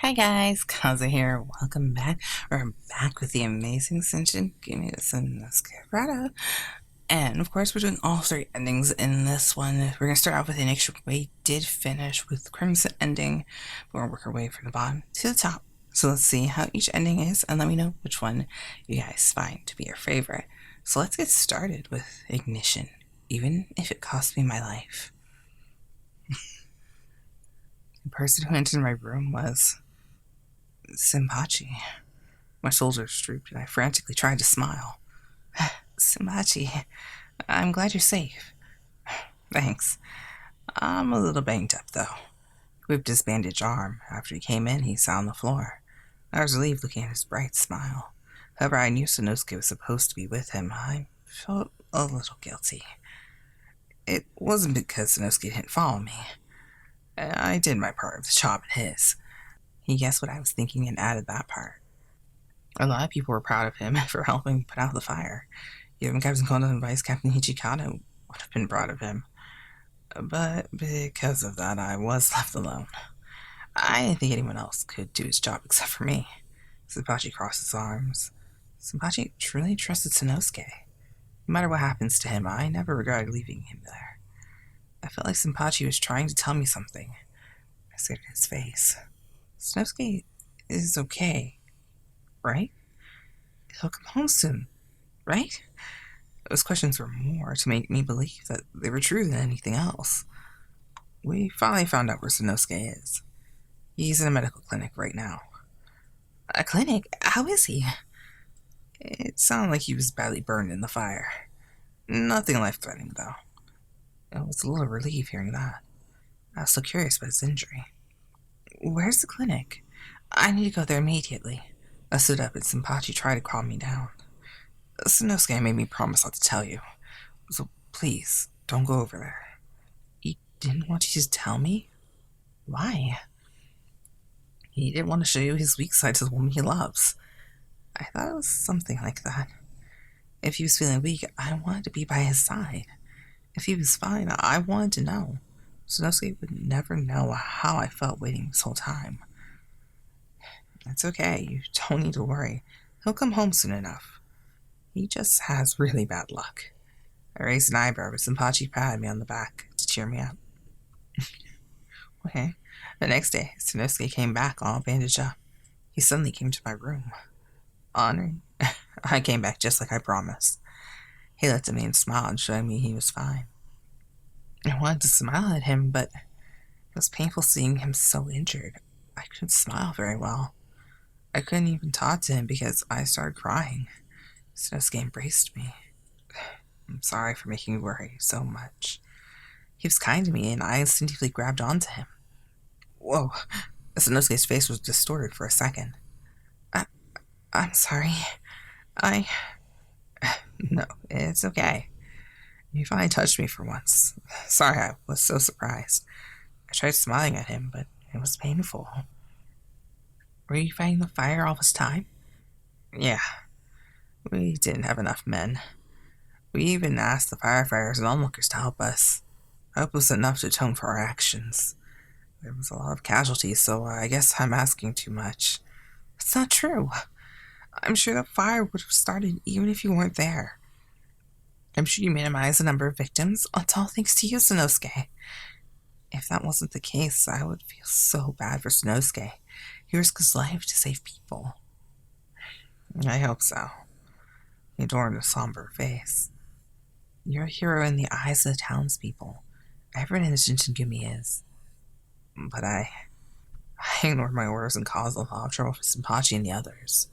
Hi guys, Kaza here. Welcome back. We're back with the amazing Shinsengumi Sanosuke Harada. And of course, we're doing all three endings in this one. We're going to start off with the initial. We did finish with Crimson ending, but we'll work our way from the bottom to the top. So let's see how each ending is, and let me know which one you guys find to be your favorite. So let's get started with Ignition, even if it cost me my life. The person who entered my room was Shinpachi. My shoulders drooped, and I frantically tried to smile. Shinpachi, I'm glad you're safe. Thanks. I'm a little banged up, though. He whipped his bandaged arm. After he came in, he sat on the floor. I was relieved looking at his bright smile. However, I knew Sanosuke was supposed to be with him. I felt a little guilty. It wasn't because Sanosuke didn't follow me. I did my part of the job and his. He guessed what I was thinking and added that part. A lot of people were proud of him for helping put out the fire. Even Captain Kondo and Vice Captain Hichikata would have been proud of him. But because of that, I was left alone. I didn't think anyone else could do his job except for me. Shinpachi crossed his arms. Shinpachi truly trusted Sanosuke. No matter what happens to him, I never regretted leaving him there. I felt like Shinpachi was trying to tell me something. I stared at his face. Sanosuke is okay, right? He'll come home soon, right? Those questions were more to make me believe that they were true than anything else. We finally found out where Sanosuke is. He's in a medical clinic right now. A clinic? How is he? It sounded like he was badly burned in the fire. Nothing life-threatening, though. I was a little relieved hearing that. I was so curious about his injury. Where's the clinic? I need to go there immediately. I stood up and Shinpachi tried to calm me down. Sanosuke made me promise not to tell you. So please, don't go over there. He didn't want you to tell me? Why? He didn't want to show you his weak side to the woman he loves. I thought it was something like that. If he was feeling weak, I wanted to be by his side. If he was fine, I wanted to know. Sanosuke would never know how I felt waiting this whole time. It's okay, you don't need to worry. He'll come home soon enough. He just has really bad luck. I raised an eyebrow, but Shinpachi patted me on the back to cheer me up. Okay. The next day, Sanosuke came back all bandaged up. He suddenly came to my room. Honoring, I came back just like I promised. He looked at me and smiled, showing me he was fine. I wanted to smile at him, but it was painful seeing him so injured. I couldn't smile very well. I couldn't even talk to him because I started crying. Sanosuke embraced me. I'm sorry for making you worry so much. He was kind to me, and I instinctively grabbed onto him. Whoa! Sanosuke's face was distorted for a second. I'm sorry. No, it's okay. You finally touched me for once. Sorry, I was so surprised. I tried smiling at him, but it was painful. Were you fighting the fire all this time? Yeah. We didn't have enough men. We even asked the firefighters and onlookers to help us. Help was enough to atone for our actions. There was a lot of casualties, so I guess I'm asking too much. It's not true. I'm sure the fire would have started even if you weren't there. I'm sure you minimized the number of victims. It's all thanks to you, Sanosuke. If that wasn't the case, I would feel so bad for Sanosuke. He risked his life to save people. I hope so. He adorned a somber face. You're a hero in the eyes of the townspeople. Everyone in the Shinsengumi is. But I ignored my orders and caused a lot of trouble for Shinpachi and the others.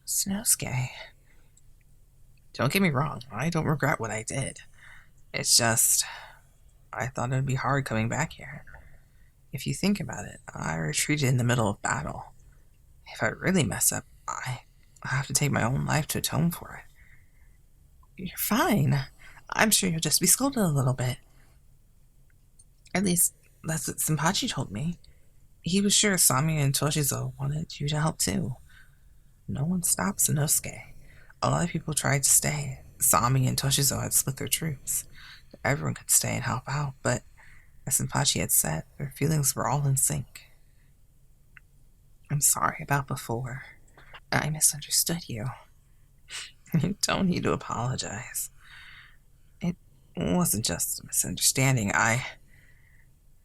Sanosuke. Don't get me wrong, I don't regret what I did. It's just, I thought it would be hard coming back here. If you think about it, I retreated in the middle of battle. If I really mess up, I have to take my own life to atone for it. You're fine. I'm sure you'll just be scolded a little bit. At least, that's what Shinpachi told me. He was sure Sami and Toshizo wanted you to help too. No one stopped Sanosuke. A lot of people tried to stay. Sami and Toshizo had split their troops. Everyone could stay and help out, but as Shinpachi had said, their feelings were all in sync. sorry about before. I misunderstood you. You don't need to apologize. It wasn't just a misunderstanding.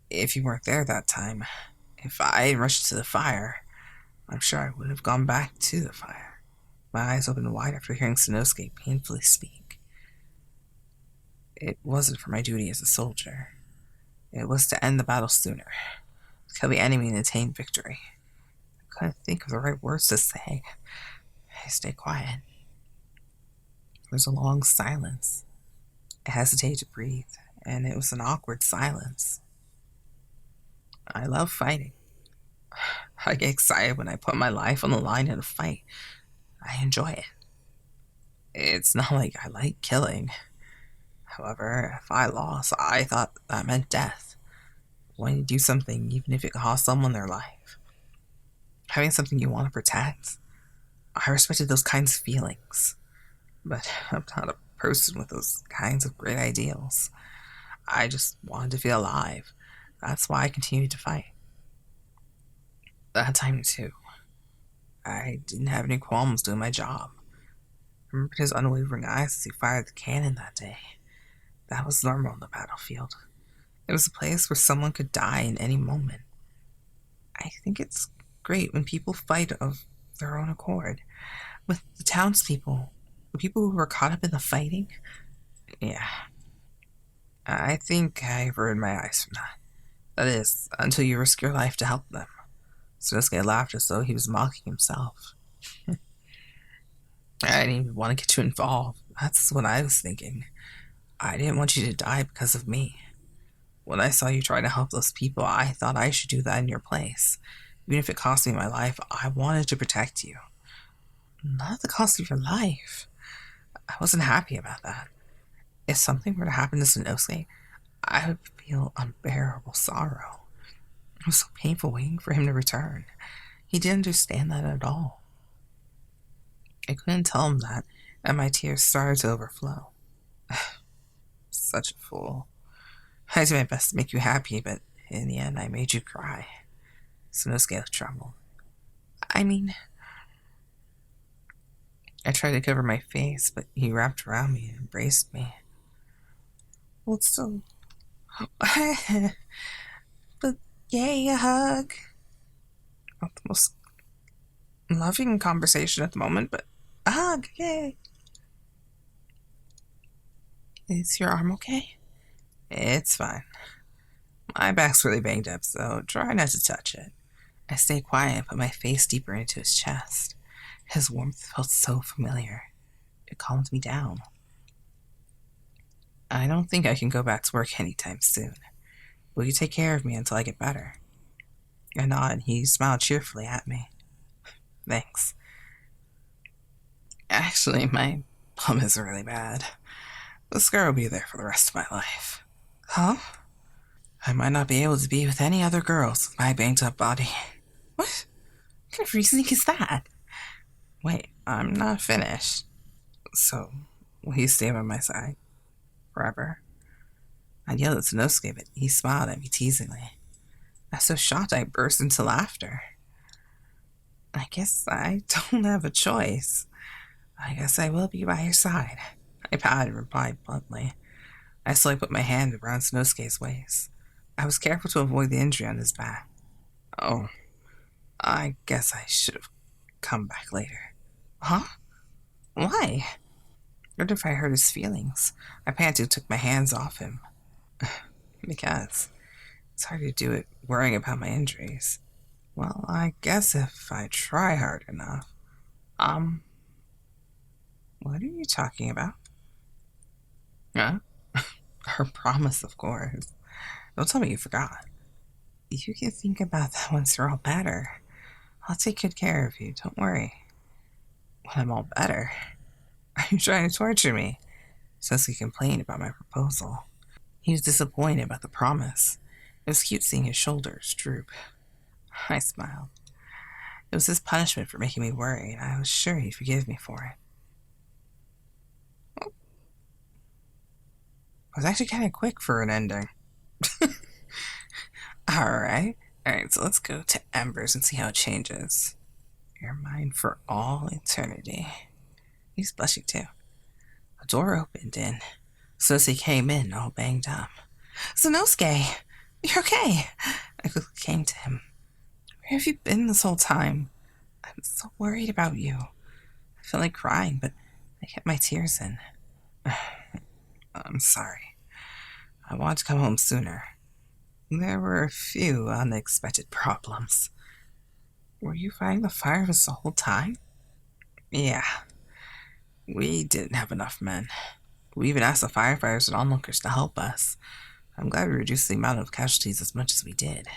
If you weren't there that time, if I had rushed to the fire, I'm sure I would have gone back to the fire. My eyes opened wide after hearing Sanosuke painfully speak. It wasn't for my duty as a soldier. It was to end the battle sooner, to kill the enemy and attain victory. I couldn't think of the right words to say. I stayed quiet. There was a long silence. I hesitated to breathe, and it was an awkward silence. I love fighting. I get excited when I put my life on the line in a fight. I enjoy it. It's not like I like killing. However, if I lost, I thought that meant death. Wanting to do something even if it cost someone their life. Having something you want to protect. I respected those kinds of feelings. But I'm not a person with those kinds of great ideals. I just wanted to feel alive. That's why I continued to fight. That time, too, I didn't have any qualms doing my job. I remembered his unwavering eyes as he fired the cannon that day. That was normal on the battlefield. It was a place where someone could die in any moment. I think it's great when people fight of their own accord. With the townspeople, the people who were caught up in the fighting. Yeah, I think I averted my eyes from that. That is, until you risk your life to help them. Sanosuke laughed as though he was mocking himself. I didn't even want to get you involved. That's what I was thinking. I didn't want you to die because of me. When I saw you trying to help those people, I thought I should do that in your place. Even if it cost me my life, I wanted to protect you. Not at the cost of your life. I wasn't happy about that. If something were to happen to Sanosuke, I would feel unbearable sorrow. It was so painful waiting for him to return. He didn't understand that at all. I couldn't tell him that, and my tears started to overflow. Such a fool. I did my best to make you happy, but in the end I made you cry. Sanosuke trembled. I mean, I tried to cover my face, but he wrapped around me and embraced me. Well, so... but yay, a hug. Not the most loving conversation at the moment, but a hug, yay. Is your arm okay? It's fine. My back's really banged up, so try not to touch it. I stayed quiet and put my face deeper into his chest. His warmth felt so familiar. It calmed me down. I don't think I can go back to work anytime soon. Will you take care of me until I get better? I nodded and he smiled cheerfully at me. Thanks. Actually, my bum is really bad. The scar will be there for the rest of my life. Huh? I might not be able to be with any other girls with my banged up body. What? What kind of reasoning is that? Wait, I'm not finished. So, will you stay by my side? Forever? I yelled at Sanosuke, but he smiled at me teasingly. I was so shocked I burst into laughter. I guess I don't have a choice. I guess I will be by your side. I bowed and replied bluntly. I slowly put my hand around Sanosuke's waist. I was careful to avoid the injury on his back. Oh, I guess I should have come back later. Huh? Why? What if I hurt his feelings? I panted and took my hands off him. Because it's hard to do it worrying about my injuries. Well, I guess if I try hard enough. What are you talking about? Huh? Her promise, of course. Don't tell me you forgot. You can think about that once you're all better. I'll take good care of you, don't worry. When I'm all better. Are you trying to torture me? Sanosuke complained about my proposal. He was disappointed about the promise. It was cute seeing his shoulders droop. I smiled. It was his punishment for making me worry, and I was sure he'd forgive me for it. It was actually kind of quick for an ending. Alright, Alright, so let's go to Embers and see how it changes. You're mine for all eternity. He's blushing too. A door opened and Sanosuke came in all banged up. Sanosuke! You're okay! I quickly came to him. Where have you been this whole time? I'm so worried about you. I felt like crying, but I kept my tears in. I'm sorry. I wanted to come home sooner. There were a few unexpected problems. Were you fighting the fire this whole time? Yeah. We didn't have enough men. We even asked the firefighters and onlookers to help us. I'm glad we reduced the amount of casualties as much as we did.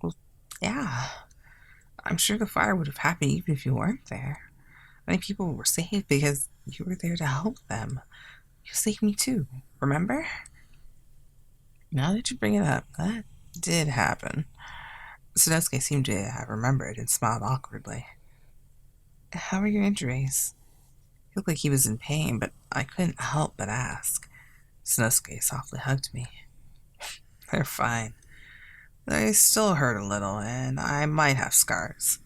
Well, yeah. I'm sure the fire would have happened even if you weren't there. Many people were saved because you were there to help them. You saved me too, remember? Now that you bring it up, that did happen. Sanosuke seemed to have remembered and smiled awkwardly. How are your injuries? He looked like he was in pain, but I couldn't help but ask. Sanosuke softly hugged me. They're fine. They still hurt a little, and I might have scars.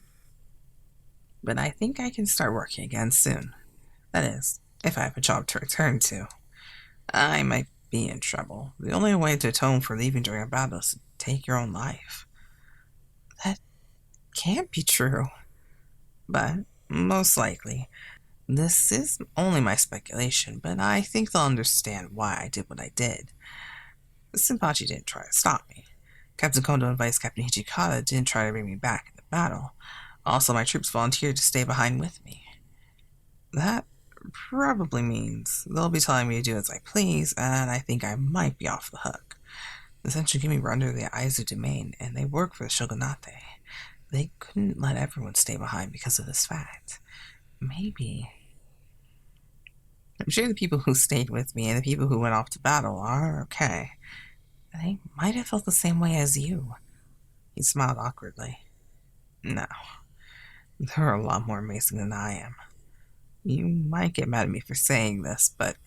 But I think I can start working again soon. That is, if I have a job to return to. I might be in trouble. The only way to atone for leaving during a battle is to take your own life. That can't be true. But, most likely, this is only my speculation, but I think they'll understand why I did what I did. Shinpachi didn't try to stop me. Captain Kondo and Vice Captain Hijikata didn't try to bring me back in the battle. Also, my troops volunteered to stay behind with me. That probably means they'll be telling me to do as I please, and I think I might be off the hook. The Shinsengumi were under the Aizu domain, and they work for the shogunate. They couldn't let everyone stay behind because of this fact. Maybe. I'm sure the people who stayed with me and the people who went off to battle are okay. They might have felt the same way as you. He smiled awkwardly. No. They're a lot more amazing than I am. You might get mad at me for saying this, but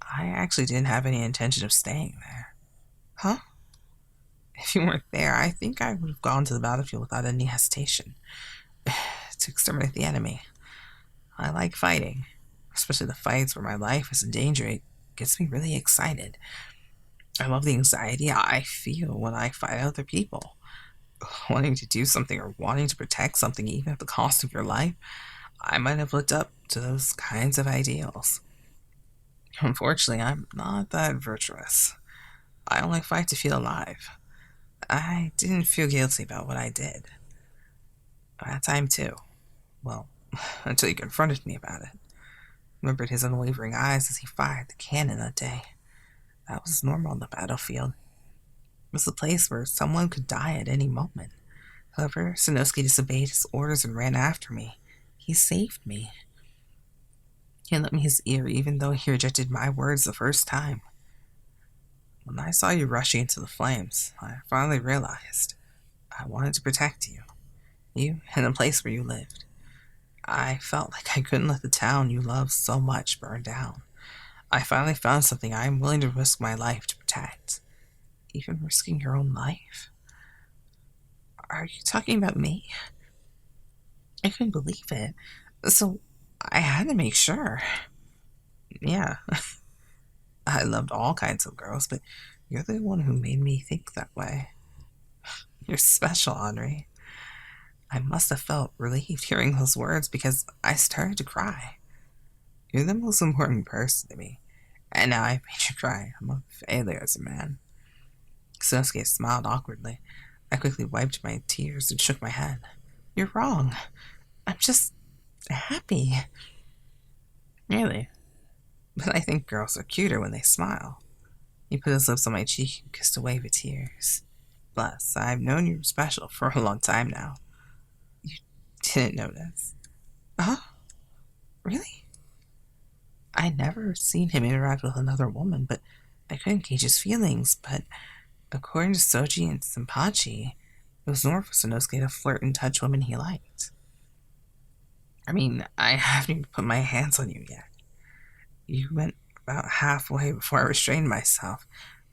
I actually didn't have any intention of staying there. Huh? If you weren't there, I think I would have gone to the battlefield without any hesitation. To exterminate the enemy. I like fighting, especially the fights where my life is in danger. It gets me really excited. I love the anxiety I feel when I fight other people. Wanting to do something or wanting to protect something even at the cost of your life, I might have looked up to those kinds of ideals. Unfortunately, I'm not that virtuous. I only fight to feel alive. I didn't feel guilty about what I did. At that time, too. Well, until you confronted me about it. Remembered his unwavering eyes as he fired the cannon that day. That was normal on the battlefield. It was a place where someone could die at any moment. However, Sanosuke disobeyed his orders and ran after me. He saved me. He lent me his ear even though he rejected my words the first time. When I saw you rushing into the flames, I finally realized I wanted to protect you. You and the place where you lived. I felt like I couldn't let the town you loved so much burn down. I finally found something I am willing to risk my life to protect. Even risking your own life? Are you talking about me? I couldn't believe it. So I had to make sure. Yeah. I loved all kinds of girls, but you're the one who made me think that way. You're special, Henri. I must have felt relieved hearing those words because I started to cry. You're the most important person to me, and now I've made you cry. I'm a failure as a man. Sanosuke smiled awkwardly. I quickly wiped my tears and shook my head. You're wrong. I'm just happy. Really? But I think girls are cuter when they smile. He put his lips on my cheek and kissed away the tears. Plus, I've known you were special for a long time now. You didn't notice. Huh? Really? I'd never seen him interact with another woman, but I couldn't gauge his feelings. But according to Soji and Shinpachi, it was normal for Sanosuke to flirt and touch women he liked. I mean, I haven't even put my hands on you yet. You went about halfway before I restrained myself.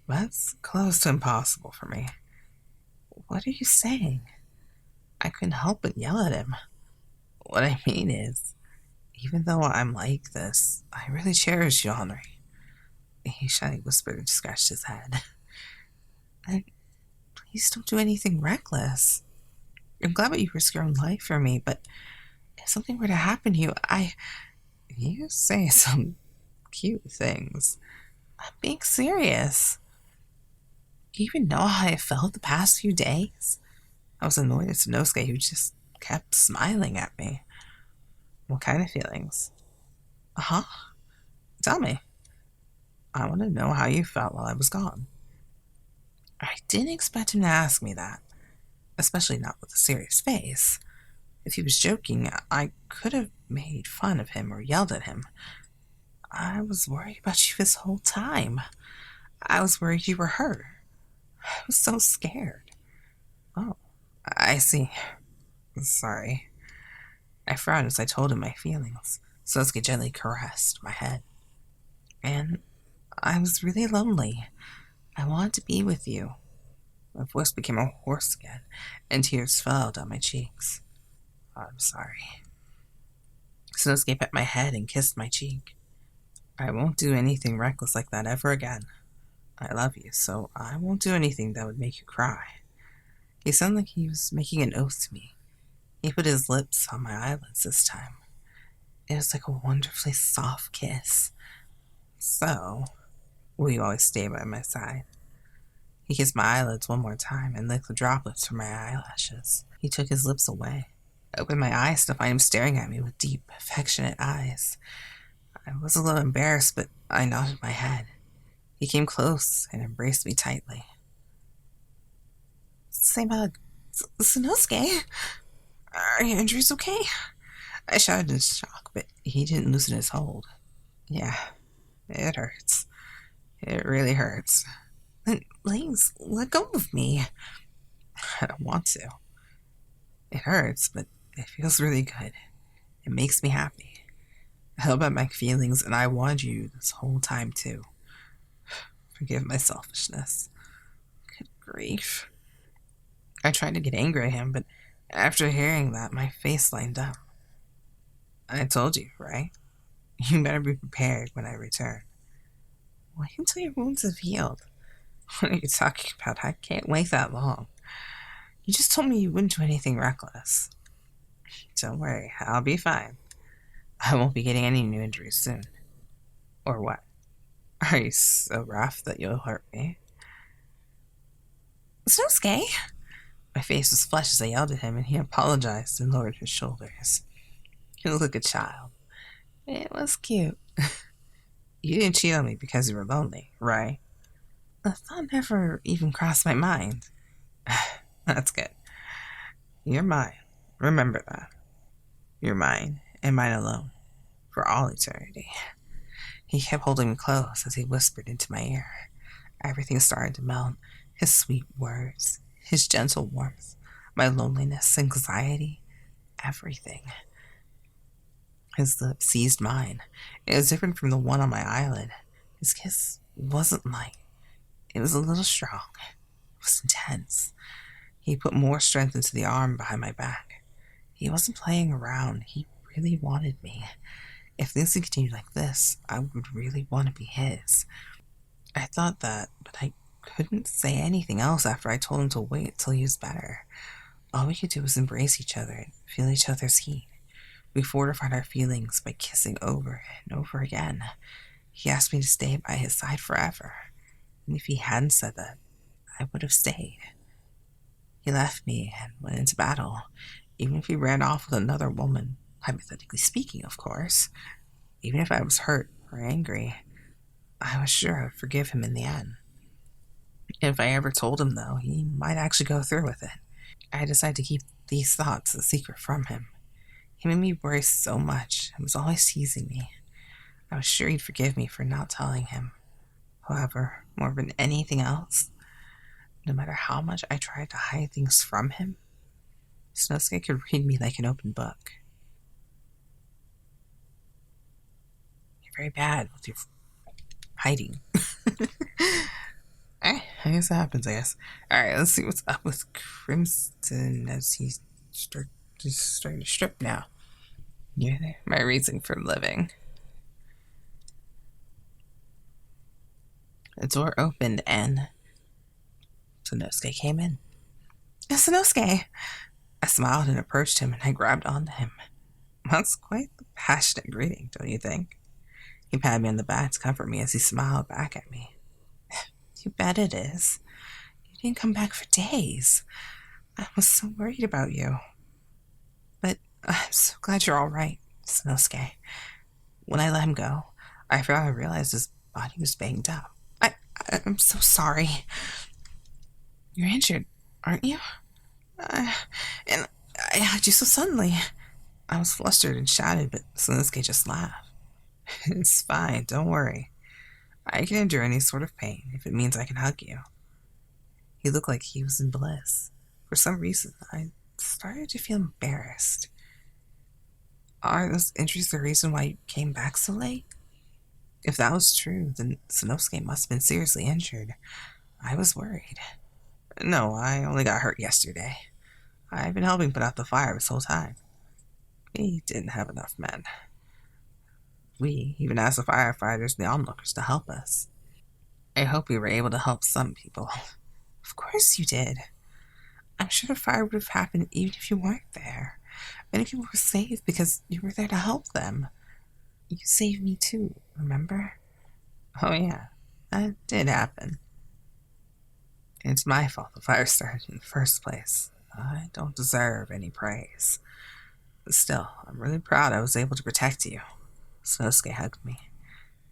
That's close to impossible for me. What are you saying? I couldn't help but yell at him. What I mean is, even though I'm like this, I really cherish you, Henri. He shyly whispered and scratched his head. And please don't do anything reckless. I'm glad that you risked your own life for me, but if something were to happen to you, You say some cute things. I'm being serious. Do you even know how I felt the past few days? I was annoyed at Sanosuke, who just kept smiling at me. What kind of feelings? Uh-huh. Tell me. I want to know how you felt while I was gone. I didn't expect him to ask me that, especially not with a serious face. If he was joking, I could have made fun of him or yelled at him. I was worried about you this whole time. I was worried you were hurt. I was so scared. Oh, I see. Sorry. I frowned as I told him my feelings. Sanosuke gently caressed my head. And I was really lonely. I wanted to be with you. My voice became hoarse again, and tears fell down my cheeks. I'm sorry. Sanosuke pet my head and kissed my cheek. I won't do anything reckless like that ever again. I love you, so I won't do anything that would make you cry. He sounded like he was making an oath to me. He put his lips on my eyelids this time. It was like a wonderfully soft kiss. So, will you always stay by my side? He kissed my eyelids one more time and licked the droplets from my eyelashes. He took his lips away. I opened my eyes to find him staring at me with deep, affectionate eyes. I was a little embarrassed, but I nodded my head. He came close and embraced me tightly. Same hug. Sanosuke? Are your injuries okay? I shouted in shock, but he didn't loosen his hold. Yeah, it hurts. It really hurts. Then please, let go of me. I don't want to. It hurts, but it feels really good. It makes me happy. I held back my feelings, and I wanted you this whole time, too. Forgive my selfishness. Good grief. I tried to get angry at him, but after hearing that, my face lined up. I told you, right? You better be prepared when I return. Wait until your wounds have healed. What are you talking about? I can't wait that long. You just told me you wouldn't do anything reckless. Don't worry, I'll be fine. I won't be getting any new injuries soon. Or what? Are you so rough that you'll hurt me? Sanosuke? My face was flushed as I yelled at him, and he apologized and lowered his shoulders. You look like a child. It was cute. You didn't cheat on me because you were lonely, right? The thought never even crossed my mind. That's good. You're mine. Remember that. You're mine, and mine alone, for all eternity. He kept holding me close as he whispered into my ear. Everything started to melt. His sweet words, his gentle warmth, my loneliness, anxiety, everything. His lips seized mine. It was different from the one on my eyelid. His kiss wasn't light. It was a little strong. It was intense. He put more strength into the arm behind my back. He wasn't playing around. He really wanted me. If things continued like this, I would really want to be his. I thought that, but I couldn't say anything else after I told him to wait till he was better. All we could do was embrace each other and feel each other's heat. We fortified our feelings by kissing over and over again. He asked me to stay by his side forever, and if he hadn't said that, I would have stayed. He left me and went into battle, even if he ran off with another woman, hypothetically speaking, of course. Even if I was hurt or angry, I was sure I would forgive him in the end. If I ever told him, though, he might actually go through with it. I decided to keep these thoughts a secret from him. He made me worry so much and was always teasing me. I was sure he'd forgive me for not telling him. However, more than anything else, no matter how much I tried to hide things from him, Sanosuke could read me like an open book. You're very bad with your hiding. I guess it happens, I guess. Alright, let's see what's up with Crimson as he's starting to strip now. Yeah, my reason for living. The door opened and Sanosuke came in. Sanosuke! I smiled and approached him and I grabbed onto him. That's quite the passionate greeting, don't you think? He patted me on the back to comfort me as he smiled back at me. You bet it is. You didn't come back for days. I was so worried about you. But I'm so glad you're all right, Sanosuke. When I let him go, I forgot I realized his body was banged up. I'm so sorry. You're injured, aren't you? And I had you so suddenly. I was flustered and shouted, but Sanosuke just laughed. It's fine, don't worry. I can endure any sort of pain if it means I can hug you. He looked like he was in bliss. For some reason, I started to feel embarrassed. Are those injuries the reason why you came back so late? If that was true, then Sanosuke must have been seriously injured. I was worried. No, I only got hurt yesterday. I've been helping put out the fire this whole time. We didn't have enough men. We even asked the firefighters and the onlookers to help us. I hope we were able to help some people. Of course you did. I'm sure the fire would have happened even if you weren't there. Many people were saved because you were there to help them. You saved me too, remember? Oh yeah, that did happen. It's my fault the fire started in the first place. I don't deserve any praise. But still, I'm really proud I was able to protect you. Sanosuke hugged me.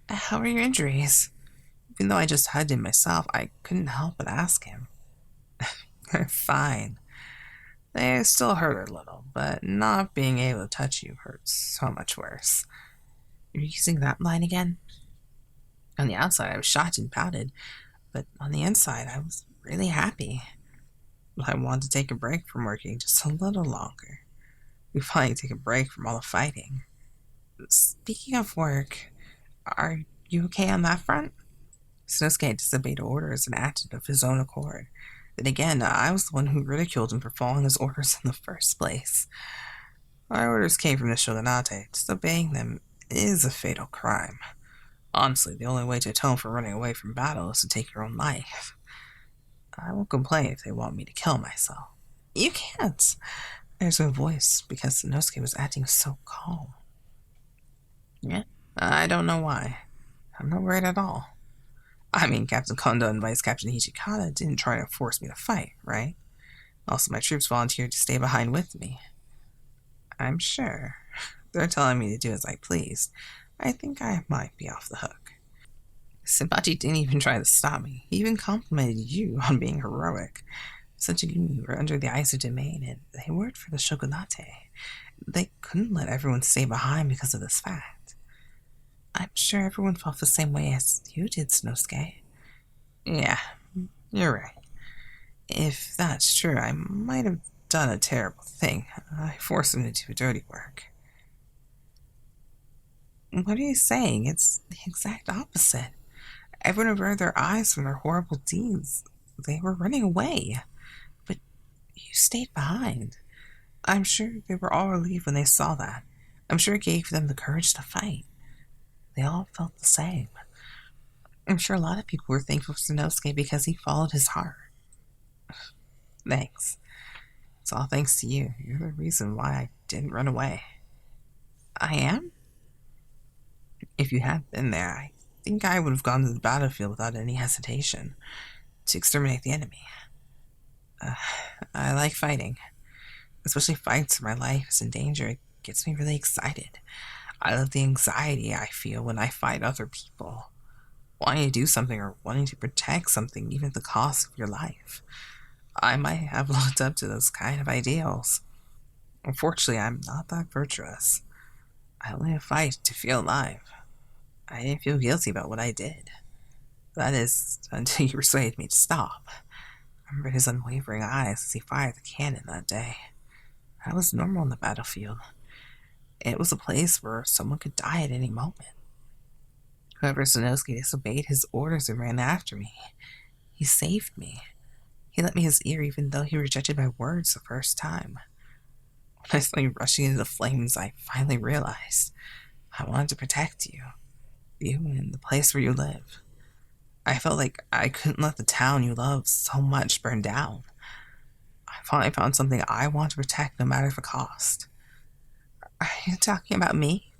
How are your injuries? Even though I just hugged him myself, I couldn't help but ask him. They're fine. They still hurt a little, but not being able to touch you hurts so much worse. You're using that line again? On the outside, I was shocked and pouted, but on the inside, I was really happy. I wanted to take a break from working just a little longer. We finally take a break from all the fighting. Speaking of work, are you okay on that front? Sanosuke disobeyed orders and acted of his own accord. Then again, I was the one who ridiculed him for following his orders in the first place. My orders came from the shogunate. Disobeying them is a fatal crime. Honestly, the only way to atone for running away from battle is to take your own life. I won't complain if they want me to kill myself. You can't. There's no voice because Sanosuke was acting so calm. Yeah, I don't know why. I'm not worried at all. I mean, Captain Kondo and Vice Captain Hijikata didn't try to force me to fight, right? Also, my troops volunteered to stay behind with me. I'm sure. They're telling me to do as I please. I think I might be off the hook. Shinpachi didn't even try to stop me. He even complimented you on being heroic. Shinsengumi were under the Iso domain, and they worked for the shogunate. They couldn't let everyone stay behind because of this fact. I'm sure everyone felt the same way as you did, Sanosuke. Yeah, you're right. If that's true, I might have done a terrible thing. I forced them to do dirty work. What are you saying? It's the exact opposite. Everyone averted their eyes from their horrible deeds. They were running away. But you stayed behind. I'm sure they were all relieved when they saw that. I'm sure it gave them the courage to fight. They all felt the same. I'm sure a lot of people were thankful for Sanosuke because he followed his heart. Thanks. It's all thanks to you. You're the reason why I didn't run away. I am? If you had been there, I think I would have gone to the battlefield without any hesitation to exterminate the enemy. Uh, I like fighting, especially fights where my life is in danger. It gets me really excited. I love the anxiety I feel when I fight other people, wanting to do something or wanting to protect something even at the cost of your life. I might have looked up to those kind of ideals. Unfortunately, I'm not that virtuous. I only fight to feel alive. I didn't feel guilty about what I did. That is, until you persuaded me to stop. I remember his unwavering eyes as he fired the cannon that day. That was normal on the battlefield. It was a place where someone could die at any moment. However, Sanosuke disobeyed his orders and ran after me. He saved me. He lent me his ear even though he rejected my words the first time. When I saw you rushing into the flames, I finally realized I wanted to protect you. You and the place where you live. I felt like I couldn't let the town you love so much burn down. I finally found something I want to protect no matter the cost. Are you talking about me?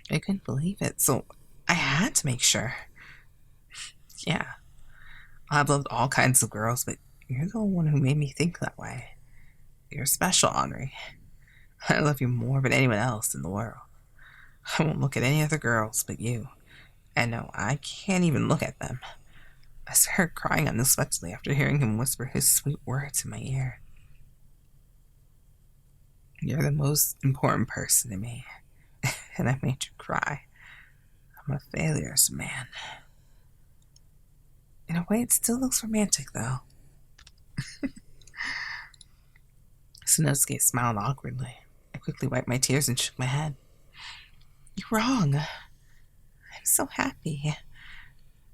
I couldn't believe it, so I had to make sure. Yeah, I've loved all kinds of girls, but you're the one who made me think that way. You're special, Henri. I love you more than anyone else in the world. I won't look at any other girls but you. And no, I can't even look at them. I started crying unexpectedly after hearing him whisper his sweet words in my ear. You're the most important person to me, and I made you cry. I'm a failure as a man. In a way, it still looks romantic, though. Sanosuke smiled awkwardly. I quickly wiped my tears and shook my head. You're wrong. I'm so happy.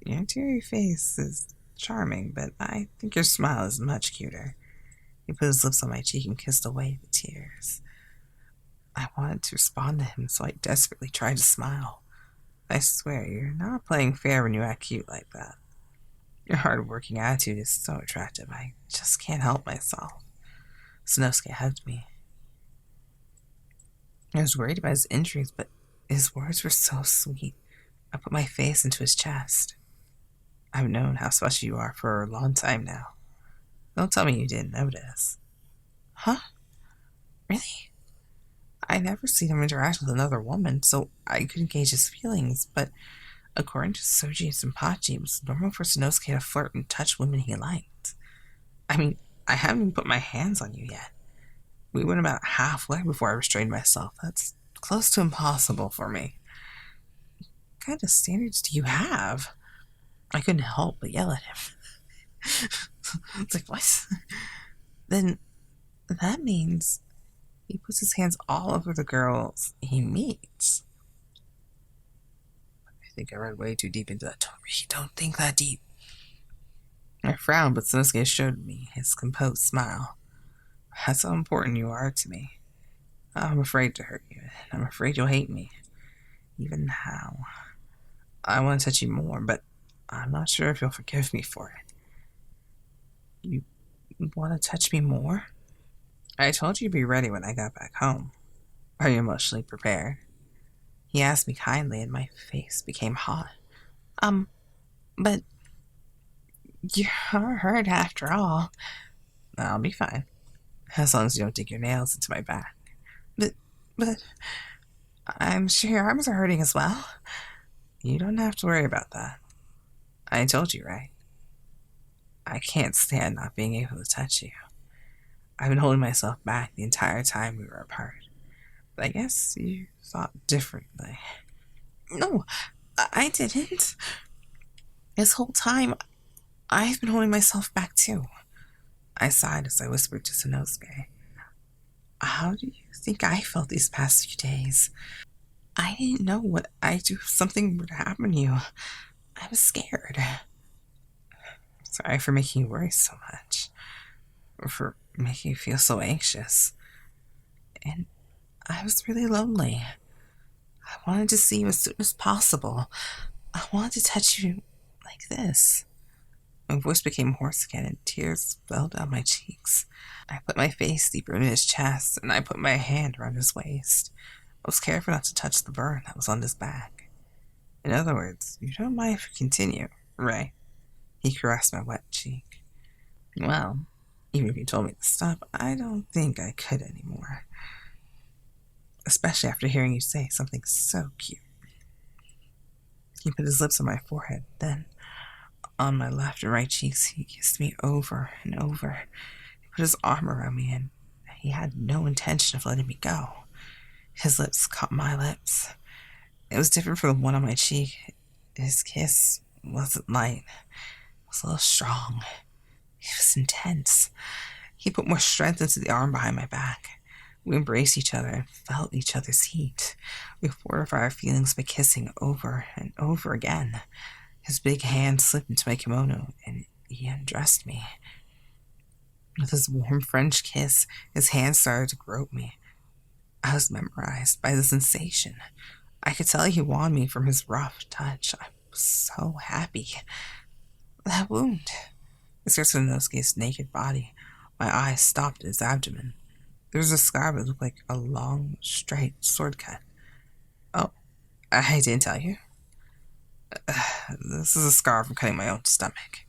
Your teary face is charming, but I think your smile is much cuter. He put his lips on my cheek and kissed away the tears. I wanted to respond to him, so I desperately tried to smile. I swear, you're not playing fair when you act cute like that. Your hard-working attitude is so attractive, I just can't help myself. Sanosuke hugged me. I was worried about his injuries, but his words were so sweet. I put my face into his chest. I've known how special you are for a long time now. Don't tell me you didn't notice. Huh? Really? I never seen him interact with another woman, so I couldn't gauge his feelings, but according to Soji and Shinpachi, it was normal for Sanosuke to flirt and touch women he liked. I mean, I haven't even put my hands on you yet. We went about halfway before I restrained myself. That's close to impossible for me. What kind of standards do you have? I couldn't help but yell at him. It's like, what? Then that means he puts his hands all over the girls he meets. I think I read way too deep into that. Don't think that deep. I frowned, but Sanosuke showed me his composed smile. That's how important you are to me. I'm afraid to hurt you. I'm afraid you'll hate me. Even how. I want to touch you more, but I'm not sure if you'll forgive me for it. You want to touch me more? I told you to be ready when I got back home. Are you emotionally prepared? He asked me kindly, and my face became hot. But you're hurt after all. I'll be fine, as long as you don't dig your nails into my back. But I'm sure your arms are hurting as well. You don't have to worry about that. I told you, right? I can't stand not being able to touch you. I've been holding myself back the entire time we were apart. But I guess you thought differently. No, I didn't. This whole time, I've been holding myself back too. I sighed as I whispered to Sanosuke. How do you think I felt these past few days? I didn't know what I'd do if something were to happen to you. I was scared. Sorry for making you worry so much. Or for making you feel so anxious. And I was really lonely. I wanted to see you as soon as possible. I wanted to touch you like this. My voice became hoarse again and tears fell down my cheeks. I put my face deeper into his chest and I put my hand around his waist. I was careful not to touch the burn that was on his back. In other words, you don't mind if we continue, right? He caressed my wet cheek. Well, even if you told me to stop, I don't think I could anymore. Especially after hearing you say something so cute. He put his lips on my forehead, then on my left and right cheeks. He kissed me over and over. He put his arm around me, and he had no intention of letting me go. His lips caught my lips. It was different from the one on my cheek. His kiss wasn't light. It was a little strong. It was intense. He put more strength into the arm behind my back. We embraced each other and felt each other's heat. We fortified our feelings by kissing over and over again. His big hand slipped into my kimono and he undressed me. With his warm French kiss, his hand started to grope me. I was memorized by the sensation. I could tell he wanted me from his rough touch. I was so happy. That wound. I stared at Sanosuke's naked body. My eyes stopped at his abdomen. There was a scar that looked like a long, straight sword cut. Oh, I didn't tell you. This is a scar from cutting my own stomach.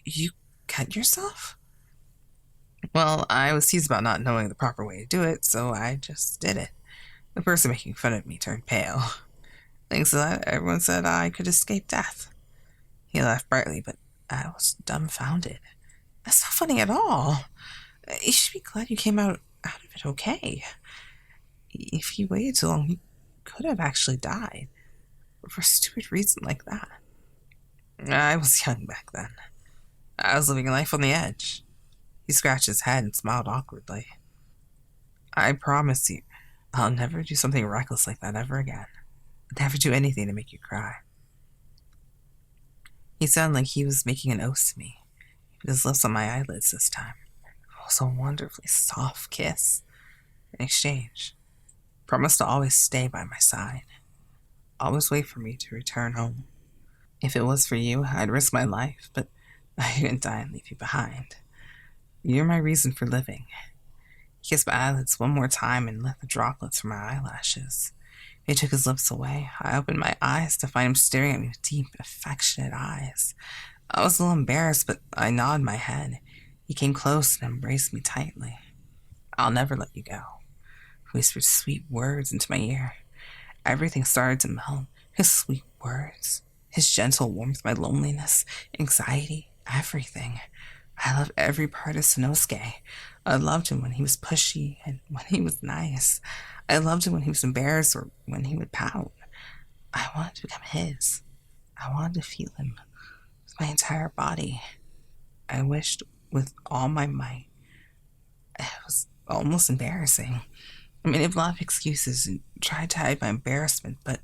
You cut yourself? Well, I was teased about not knowing the proper way to do it, so I just did it. The person making fun of me turned pale. Thanks to that, everyone said I could escape death. He laughed brightly, but I was dumbfounded. That's not funny at all. You should be glad you came out of it okay. If you waited too long, you could have actually died. For a stupid reason like that. I was young back then. I was living life on the edge. He scratched his head and smiled awkwardly. I promise you, I'll never do something reckless like that ever again. Never do anything to make you cry. He sounded like he was making an oath to me. He put his lips on my eyelids this time. It was a wonderfully soft kiss. In exchange, promised to always stay by my side. Always wait for me to return home. If it was for you, I'd risk my life, but I couldn't die and leave you behind. You're my reason for living. He kissed my eyelids one more time and lit the droplets from my eyelashes. He took his lips away. I opened my eyes to find him staring at me with deep, affectionate eyes. I was a little embarrassed, but I nodded my head. He came close and embraced me tightly. I'll never let you go. He whispered sweet words into my ear. Everything started to melt. His sweet words, his gentle warmth, my loneliness, anxiety, everything. I loved every part of Sanosuke. I loved him when he was pushy and when he was nice. I loved him when he was embarrassed or when he would pout. I wanted to become his. I wanted to feel him with my entire body. I wished with all my might. It was almost embarrassing. I made a lot of excuses and tried to hide my embarrassment, but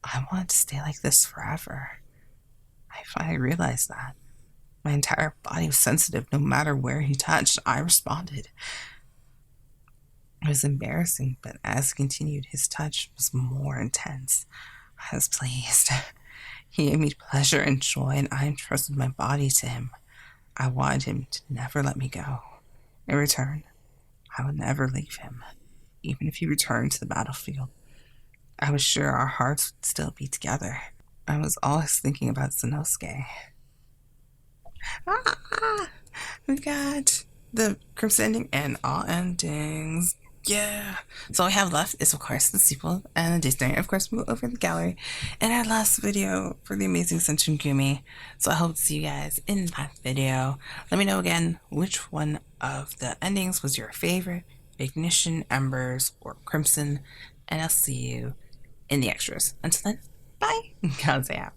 I wanted to stay like this forever. I finally realized that. My entire body was sensitive. No matter where he touched, I responded. It was embarrassing, but as he continued, his touch was more intense. I was pleased. He gave me pleasure and joy, and I entrusted my body to him. I wanted him to never let me go. In return, I would never leave him. Even if he returned to the battlefield, I was sure our hearts would still be together. I was always thinking about Sanosuke. We got the crypt ending and all endings. Yeah. So all we have left is, of course, the sequel and the Disney. Of course, we'll go over the gallery and our last video for the amazing Shinsengumi. So I hope to see you guys in that video. Let me know again which one of the endings was your favorite. Ignition, Embers, or Crimson. And I'll see you in the extras. Until then, bye. Kaze out.